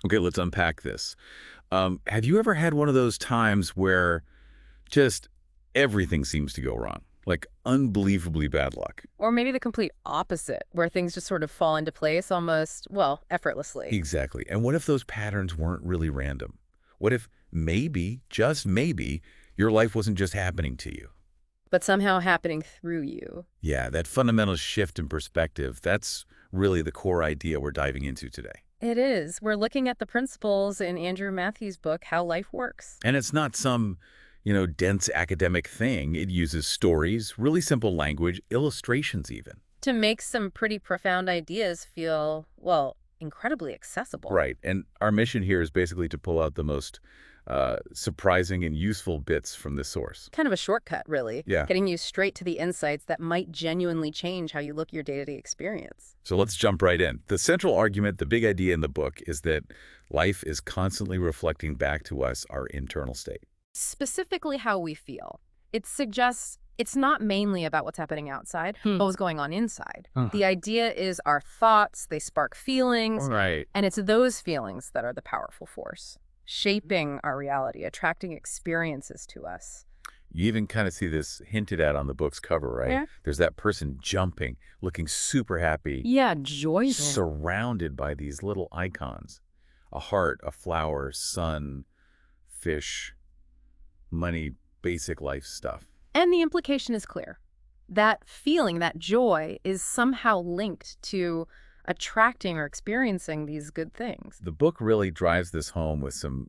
Okay, let's unpack this. Have you ever had one of those times where just everything seems to go wrong? Like unbelievably bad luck. Or maybe the complete opposite, where things just sort of fall into place almost, well, effortlessly. Exactly. And what if those patterns weren't really random? What if maybe, just maybe, your life wasn't just happening to you? But somehow happening through you. Yeah, that fundamental shift in perspective, that's really the core idea we're diving into today. It is. We're looking at the principles in Andrew Matthews' book, How Life Works. And it's not some, dense academic thing. It uses stories, really simple language, illustrations even. To make some pretty profound ideas feel, well, incredibly accessible. Right. And our mission here is basically to pull out the most surprising and useful bits from this source. Kind of a shortcut, really, Yeah. getting you straight to the insights that might genuinely change how you look at your day-to-day experience. So let's jump right in. The central argument, the big idea in the book, is that life is constantly reflecting back to us our internal state. Specifically how we feel. It suggests it's not mainly about what's happening outside, but what's going on inside. The idea is our thoughts, they spark feelings, Right. and it's those feelings that are the powerful force, shaping our reality, attracting experiences to us. You even kind of see this hinted at on the book's cover, right? Yeah. There's that person jumping, looking super happy, Yeah, joyful. surrounded by these little icons. A heart, a flower, sun, fish, money, basic life stuff. And the implication is clear. That feeling, that joy, is somehow linked to attracting or experiencing these good things. The book really drives this home with some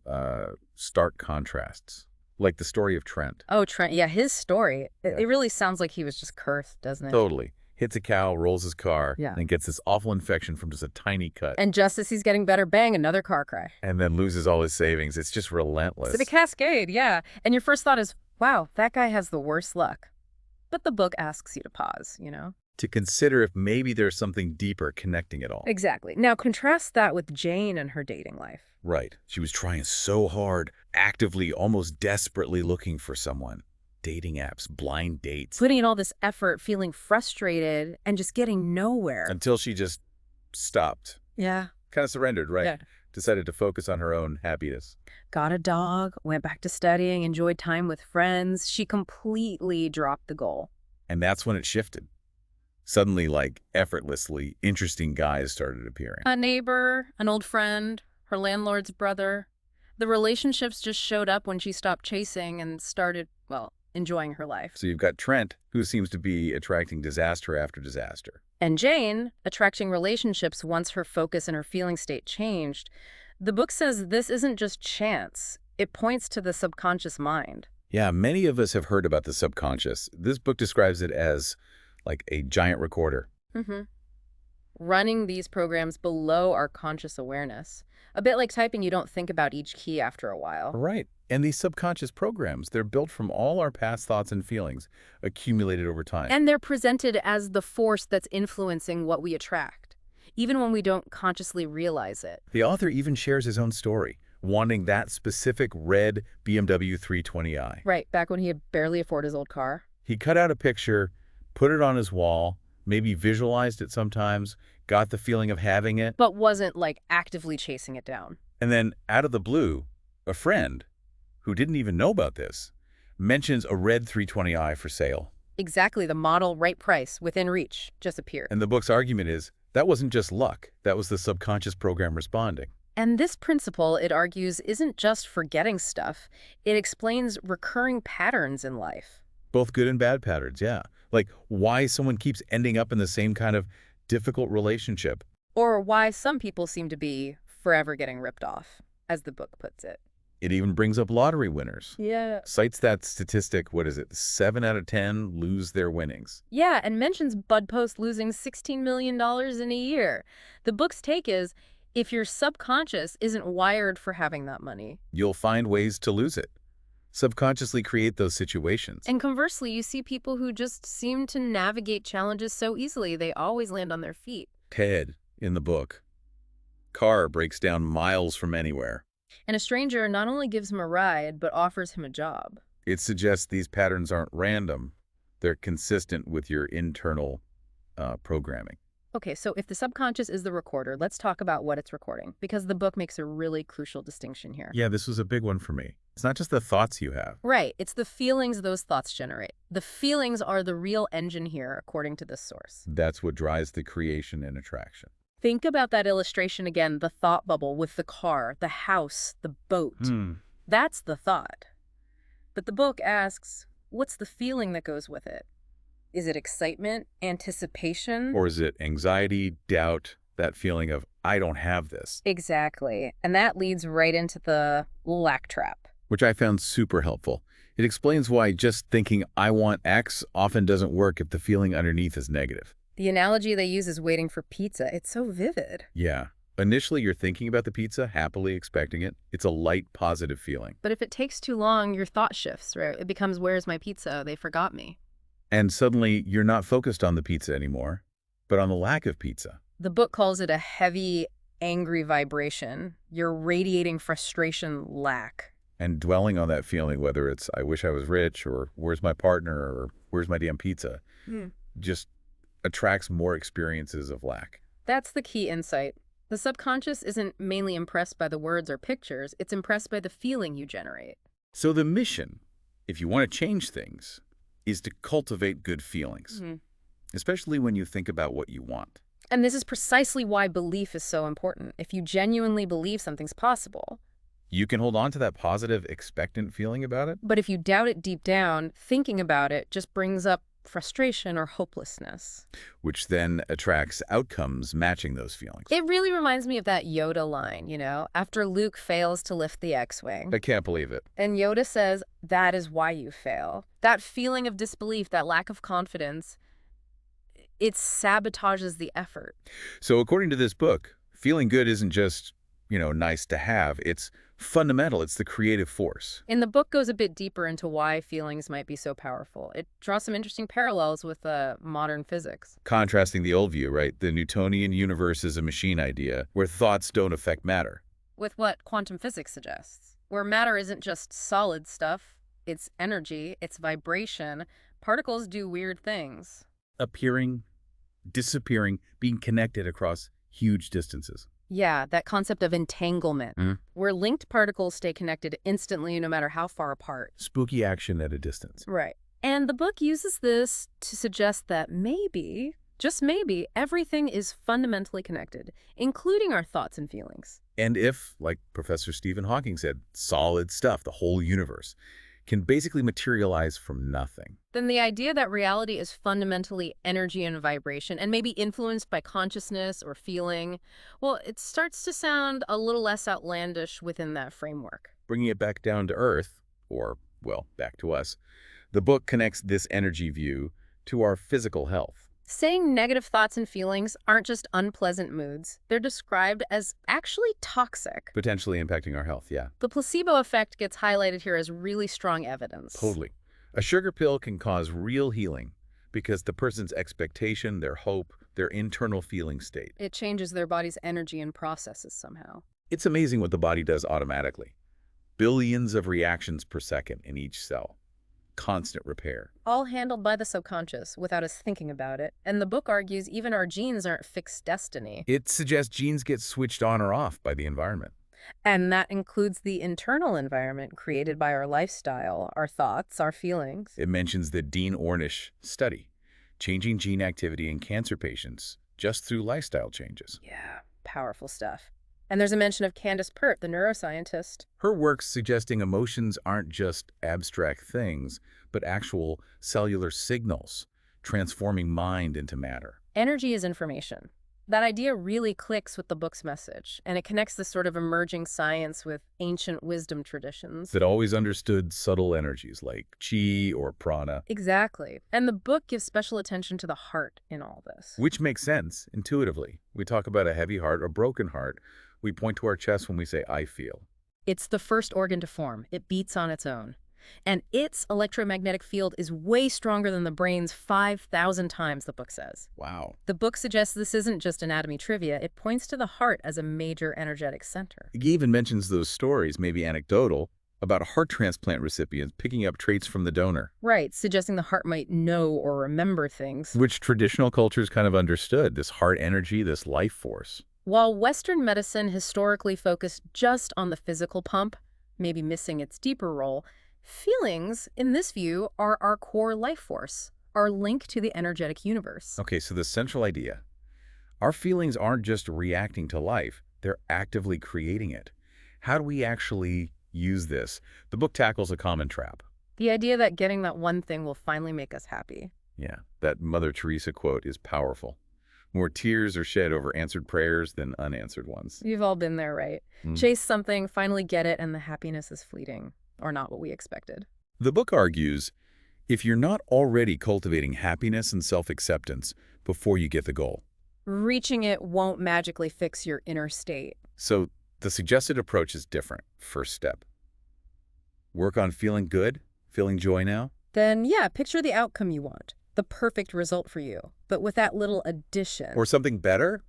stark contrasts, like the story of Trent. Oh, Trent, yeah, his story, Yeah. it really sounds like he was just cursed, doesn't it? Totally. Hits a cow, rolls his car, Yeah. and gets this awful infection from just a tiny cut, And just as he's getting better, bang, another car crash. and then loses all his savings. It's just relentless. It's a cascade, yeah. And your first thought is, wow, that guy has the worst luck. But the book asks you to pause, you know? To consider if maybe there's something deeper connecting it all. Exactly. Now contrast that with Jane and her dating life. Right. She was trying so hard, actively, almost desperately looking for someone. Dating apps, blind dates. Putting in all this effort, feeling frustrated, and just getting nowhere. Until she just stopped. Yeah. Kind of surrendered, right? Yeah. Decided to focus on her own happiness. Got a dog, went back to studying, enjoyed time with friends. She completely dropped the goal. And that's when it shifted. Suddenly, like, effortlessly, interesting guys started appearing. A neighbor, an old friend, her landlord's brother. The relationships just showed up when she stopped chasing and started, well, enjoying her life. So you've got Trent, who seems to be attracting disaster after disaster. And Jane, attracting relationships once her focus and her feeling state changed. The book says this isn't just chance. It points to the subconscious mind. Yeah, many of us have heard about the subconscious. This book describes it as like a giant recorder. Running these programs below our conscious awareness. A bit like typing, you don't think about each key after a while. Right. And these subconscious programs, they're built from all our past thoughts and feelings accumulated over time. And they're presented as the force that's influencing what we attract, even when we don't consciously realize it. The author even shares his own story, wanting that specific red BMW 320i. Right, back when he could barely afford his old car. He cut out a picture, put it on his wall, maybe visualized it sometimes, got the feeling of having it, But wasn't, like, actively chasing it down. and then out of the blue, a friend, who didn't even know about this, mentions a red 320i for sale. Exactly, the model, right price, within reach, just appeared. And the book's argument is, that wasn't just luck, that was the subconscious program responding. And this principle, it argues, isn't just forgetting stuff. It explains recurring patterns in life. Both good and bad patterns, yeah. Like why someone keeps ending up in the same kind of difficult relationship. Or why some people seem to be forever getting ripped off, as the book puts it. It even brings up lottery winners. Yeah. Cites that statistic, what is it, 7 out of 10 lose their winnings. Yeah, and mentions Bud Post losing $16 million in a year. The book's take is, if your subconscious isn't wired for having that money. You'll find ways to lose it. Subconsciously create those situations. And conversely, you see people who just seem to navigate challenges so easily, they always land on their feet. Ted, in the book. Car breaks down miles from anywhere. And a stranger not only gives him a ride, but offers him a job. It suggests these patterns aren't random. They're consistent with your internal programming. Okay, so if the subconscious is the recorder, let's talk about what it's recording, because the book makes a really crucial distinction here. Yeah, this was a big one for me. It's not just the thoughts you have. Right, it's the feelings those thoughts generate. The feelings are the real engine here, according to this source. That's what drives the creation and attraction. Think about that illustration again, the thought bubble with the car, the house, the boat. That's the thought. But the book asks, what's the feeling that goes with it? Is it excitement, anticipation? Or is it anxiety, doubt, that feeling of, I don't have this? Exactly. And that leads right into the lack trap. Which I found super helpful. It explains why just thinking I want X often doesn't work if the feeling underneath is negative. The analogy they use is waiting for pizza. It's so vivid. Yeah. Initially, you're thinking about the pizza, happily expecting it. It's a light, positive feeling. But if it takes too long, your thought shifts, right? It becomes, where's my pizza? They forgot me. And suddenly, you're not focused on the pizza anymore, but on the lack of pizza. The book calls it a heavy, angry vibration. You're radiating frustration, lack. And dwelling on that feeling, whether it's I wish I was rich, or where's my partner, or where's my damn pizza, just attracts more experiences of lack. That's the key insight. The subconscious isn't mainly impressed by the words or pictures, it's impressed by the feeling you generate. So the mission, if you want to change things, is to cultivate good feelings, especially when you think about what you want. And this is precisely why belief is so important. If you genuinely believe something's possible. You can hold on to that positive, expectant feeling about it. But if you doubt it deep down, thinking about it just brings up frustration or hopelessness. Which then attracts outcomes matching those feelings. It really reminds me of that Yoda line, after Luke fails to lift the X-Wing. I can't believe it. And Yoda says, that is why you fail. That feeling of disbelief, that lack of confidence, it sabotages the effort. So according to this book, feeling good isn't just, nice to have. It's fundamental. It's the creative force. And the book goes a bit deeper into why feelings might be so powerful. It draws some interesting parallels with modern physics. Contrasting the old view, right? The Newtonian universe is a machine idea where thoughts don't affect matter. With what quantum physics suggests, where matter isn't just solid stuff, it's energy, it's vibration. Particles do weird things. Appearing, disappearing, being connected across huge distances. Yeah, that concept of entanglement, where linked particles stay connected instantly no matter how far apart. Spooky action at a distance. Right. And the book uses this to suggest that maybe, just maybe, everything is fundamentally connected, including our thoughts and feelings. And if, like Professor Stephen Hawking said, solid stuff, the whole universe, can basically materialize from nothing. Then the idea that reality is fundamentally energy and vibration and maybe influenced by consciousness or feeling, well, it starts to sound a little less outlandish within that framework. Bringing it back down to earth, or, well, back to us, the book connects this energy view to our physical health. Saying negative thoughts and feelings aren't just unpleasant moods. They're described as actually toxic. Potentially impacting our health, yeah. The placebo effect gets highlighted here as really strong evidence. Totally. A sugar pill can cause real healing because the person's expectation, their hope, their internal feeling state. It changes their body's energy and processes somehow. It's amazing what the body does automatically. Billions of reactions per second in each cell. Constant repair. All handled by the subconscious without us thinking about it. And the book argues even our genes aren't fixed destiny. It suggests genes get switched on or off by the environment. And that includes the internal environment created by our lifestyle, our thoughts, our feelings. It mentions the Dean Ornish study, changing gene activity in cancer patients just through lifestyle changes. Yeah, powerful stuff. And there's a mention of Candace Pert, the neuroscientist. Her work's suggesting emotions aren't just abstract things, but actual cellular signals, transforming mind into matter. Energy is information. That idea really clicks with the book's message, and it connects this sort of emerging science with ancient wisdom traditions. That always understood subtle energies like chi or prana. Exactly. And the book gives special attention to the heart in all this. Which makes sense intuitively. We talk about a heavy heart or broken heart. We point to our chest when we say, I feel. It's the first organ to form. It beats on its own. And its electromagnetic field is way stronger than the brain's 5,000 times, the book says. Wow. The book suggests this isn't just anatomy trivia. It points to the heart as a major energetic center. It even mentions those stories, maybe anecdotal, about heart transplant recipients picking up traits from the donor, Right, suggesting the heart might know or remember things. which traditional cultures kind of understood, this heart energy, this life force. While Western medicine historically focused just on the physical pump, maybe missing its deeper role, feelings, in this view, are our core life force, our link to the energetic universe. Okay, so the central idea. Our feelings aren't just reacting to life, they're actively creating it. How do we actually use this? The book tackles a common trap. The idea that getting that one thing will finally make us happy. Yeah, that Mother Teresa quote is powerful. More tears are shed over answered prayers than unanswered ones. You've all been there, right? Mm. Chase something, finally get it, and the happiness is fleeting, or not what we expected. The book argues, if you're not already cultivating happiness and self-acceptance before you get the goal. Reaching it won't magically fix your inner state. So the suggested approach is different. First step. Work on feeling good, feeling joy now. Then, yeah, picture the outcome you want, the perfect result for you, but with that little addition. Or something better?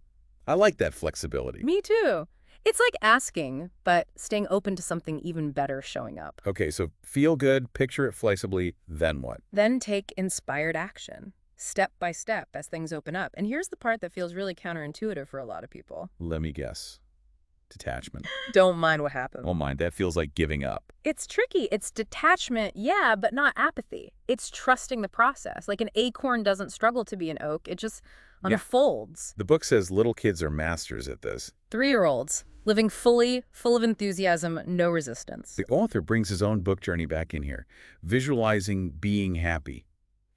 I like that flexibility. Me too. It's like asking, but staying open to something even better showing up. Okay, so feel good, picture it flexibly, then what? Then take inspired action, step by step as things open up. And here's the part that feels really counterintuitive for a lot of people. Let me guess. Detachment. Don't mind what happens. Oh, mind, that feels like giving up. It's tricky. It's detachment, yeah, but not apathy. It's trusting the process. Like an acorn doesn't struggle to be an oak. It just unfolds. The book says little kids are masters at this. 3-year-olds, living fully, full of enthusiasm, no resistance. The author brings his own book journey back in here, visualizing being happy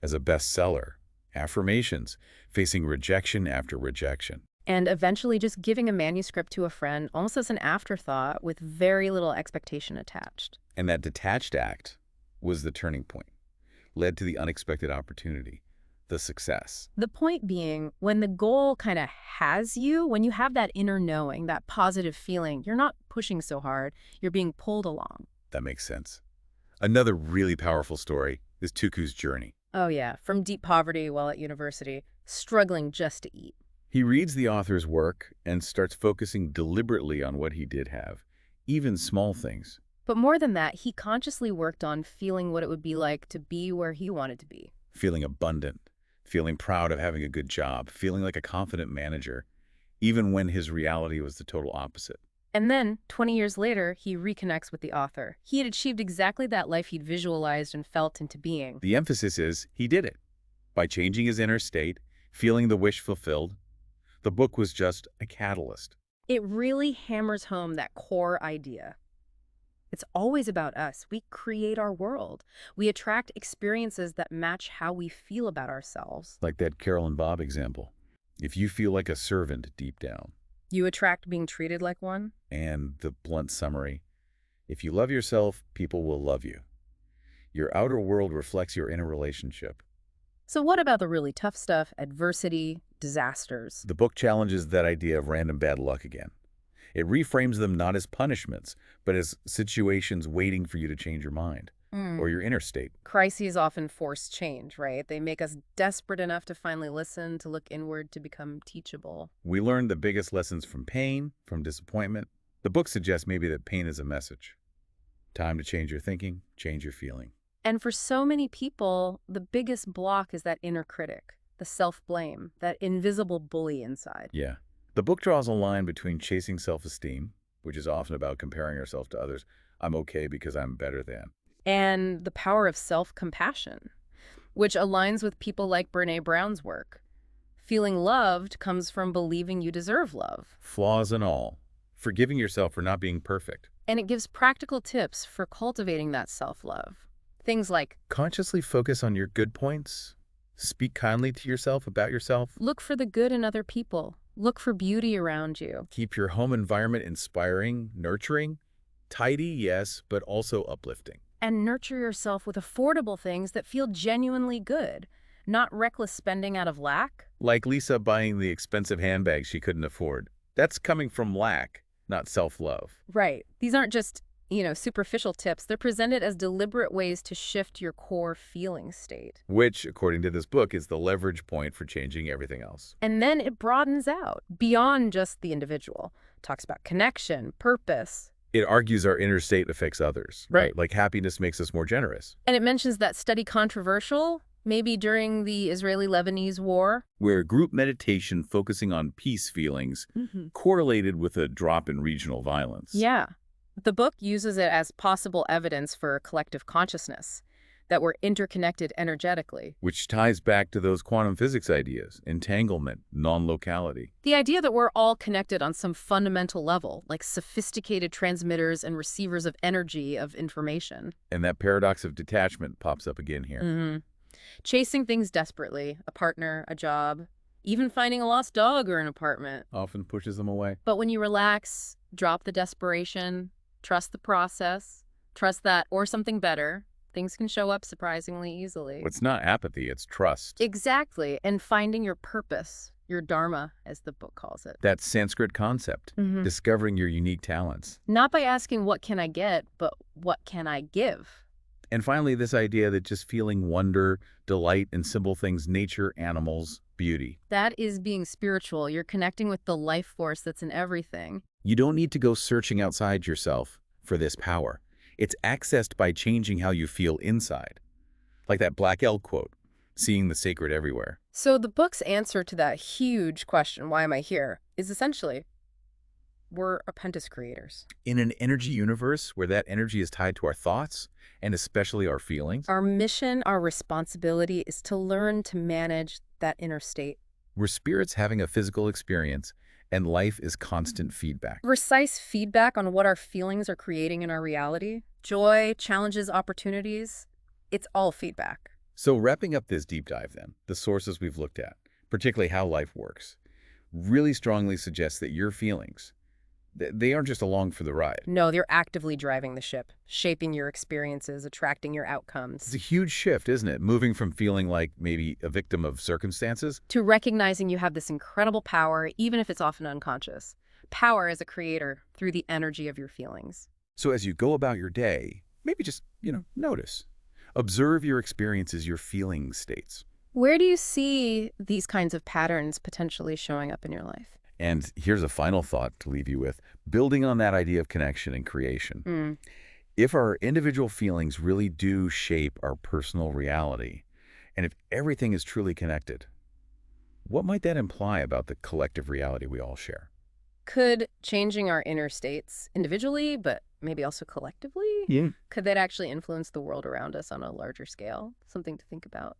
as a bestseller, affirmations, facing rejection after rejection. And eventually just giving a manuscript to a friend almost as an afterthought with very little expectation attached. And that detached act was the turning point, led to the unexpected opportunity, the success. The point being, when the goal kind of has you, when you have that inner knowing, that positive feeling, you're not pushing so hard, you're being pulled along. That makes sense. Another really powerful story is Tuku's journey. Oh yeah, from deep poverty while at university, struggling just to eat. He reads the author's work and starts focusing deliberately on what he did have, even small things. But more than that, he consciously worked on feeling what it would be like to be where he wanted to be. Feeling abundant, feeling proud of having a good job, feeling like a confident manager, even when his reality was the total opposite. And then, 20 years later, he reconnects with the author. He had achieved exactly that life he'd visualized and felt into being. The emphasis is he did it. By changing his inner state, feeling the wish fulfilled, the book was just a catalyst. It really hammers home that core idea. It's always about us. We create our world. We attract experiences that match how we feel about ourselves. Like that Carol and Bob example. If you feel like a servant deep down. You attract being treated like one? And the blunt summary, if you love yourself, people will love you. Your outer world reflects your inner relationship. So what about the really tough stuff, adversity, disasters? The book challenges that idea of random bad luck again. It reframes them not as punishments, but as situations waiting for you to change your mind or your inner state. Crises often force change, right? They make us desperate enough to finally listen, to look inward, to become teachable. We learn the biggest lessons from pain, from disappointment. The book suggests maybe that pain is a message. Time to change your thinking, change your feeling. And for so many people, the biggest block is that inner critic, the self-blame, that invisible bully inside. Yeah. The book draws a line between chasing self-esteem, which is often about comparing ourselves to others. I'm okay because I'm better than. And the power of self-compassion, which aligns with people like Brené Brown's work. Feeling loved comes from believing you deserve love. Flaws and all. Forgiving yourself for not being perfect. And it gives practical tips for cultivating that self-love. Things like, Consciously focus on your good points. Speak kindly to yourself about yourself. look for the good in other people. Look for beauty around you. Keep your home environment inspiring, nurturing. Tidy, yes, but also uplifting. And nurture yourself with affordable things that feel genuinely good, not reckless spending out of lack. Like Lisa buying the expensive handbag she couldn't afford. That's coming from lack, not self-love. Right. These aren't just, superficial tips. They're presented as deliberate ways to shift your core feeling state. Which, according to this book, is the leverage point for changing everything else. And then it broadens out beyond just the individual. Talks about connection, purpose. It argues our inner state affects others. Right. Like happiness makes us more generous. And it mentions that study controversial, maybe during the Israeli-Lebanese war. Where group meditation focusing on peace feelings correlated with a drop in regional violence. Yeah. The book uses it as possible evidence for collective consciousness, that we're interconnected energetically. Which ties back to those quantum physics ideas, entanglement, non-locality. The idea that we're all connected on some fundamental level, like sophisticated transmitters and receivers of energy, of information. And that paradox of detachment pops up again here. Chasing things desperately, a partner, a job, even finding a lost dog or an apartment. Often pushes them away. But when you relax, drop the desperation, trust the process, trust that, or something better, things can show up surprisingly easily. It's not apathy, it's trust. Exactly. And finding your purpose, your dharma, as the book calls it. That Sanskrit concept, discovering your unique talents. Not by asking what can I get, but what can I give? And finally, this idea that just feeling wonder, delight in simple things, nature, animals, beauty. That is being spiritual. You're connecting with the life force that's in everything. You don't need to go searching outside yourself for this power. It's accessed by changing how you feel inside. Like that Black Elk quote, seeing the sacred everywhere. So the book's answer to that huge question, why am I here, is essentially, we're apprentice creators. In an energy universe where that energy is tied to our thoughts, and especially our feelings, Our mission, our responsibility is to learn to manage that inner state. we're spirits having a physical experience, and life is constant feedback. Precise feedback on what our feelings are creating in our reality. Joy, challenges, opportunities. It's all feedback. So wrapping up this deep dive then, the sources we've looked at, particularly how life works, really strongly suggests that your feelings, they aren't just along for the ride. No, they're actively driving the ship, shaping your experiences, attracting your It's outcomes. a huge shift, isn't it? Moving from feeling like maybe a victim of circumstances To recognizing you have this incredible power, even if it's often unconscious. Power as a creator through the energy of your feelings. So as you go about your day, maybe just, notice. Observe your experiences, your feeling states. Where do you see these kinds of patterns potentially showing up in your life? And here's a final thought to leave you with, building on that idea of connection and creation. If our individual feelings really do shape our personal reality, and if everything is truly connected, what might that imply about the collective reality we all share? Could changing our inner states individually, but maybe also collectively, Yeah. could that actually influence the world around us on a larger scale? Something to think about.